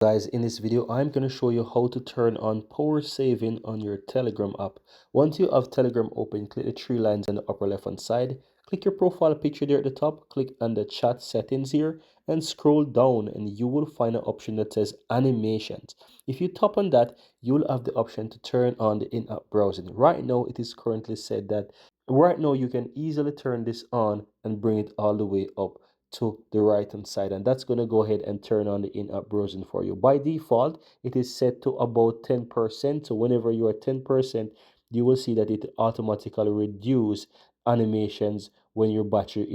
Guys, in this video, I'm going to show you how to turn on power saving on your Telegram app. Once you have Telegram open, click the three lines on the upper left hand side. Click your profile picture there at the top. Click on the chat settings here and scroll down and you will find an option that says animations. If you tap on that, you will have the option to turn on the in-app browsing. Right now, it is currently said that right now you can easily turn this on and bring it all the way up to the right hand side, and that's going to go ahead and turn on the in-app browsing for you. By default it is set to about 10%, so whenever you are 10%, you will see that it automatically reduce animations when your battery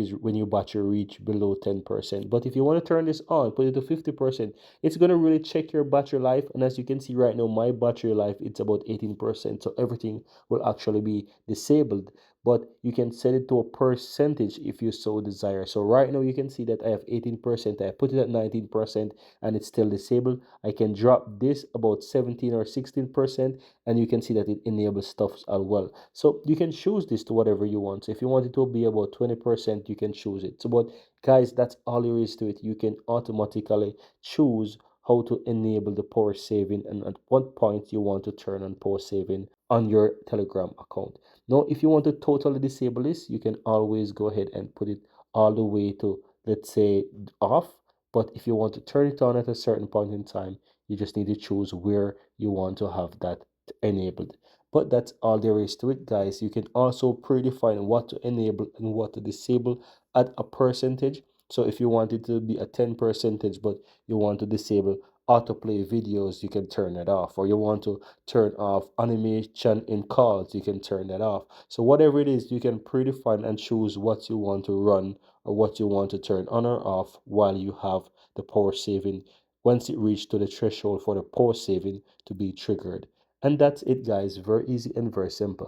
reach below 10%. But if you want to turn this on, put it to 50%, it's going to really check your battery life. And as you can see right now, my battery life, it's about 18%, so everything will actually be disabled. But you can set it to a percentage if you so desire. So right now you can see that I have 18%. I put it at 19% and it's still disabled. I can drop this about 17 or 16% and you can see that it enables stuff as well. So you can choose this to whatever you want. So if you want it to be about 20%, you can choose it. So but guys, that's all there is to it. You can automatically choose how to enable the power saving and at what point you want to turn on power saving on your Telegram account. Now, if you want to totally disable this, you can always go ahead and put it all the way to, let's say, off. But if you want to turn it on at a certain point in time, you just need to choose where you want to have that enabled. But that's all there is to it, guys. You can also predefine what to enable and what to disable at a percentage. So if you want it to be a 10 percentage, but you want to disable autoplay videos, you can turn that off. Or you want to turn off animation in calls, you can turn that off. So whatever it is, you can predefine and choose what you want to run or what you want to turn on or off while you have the power saving once it reaches to the threshold for the power saving to be triggered. And that's it, guys. Very easy and very simple.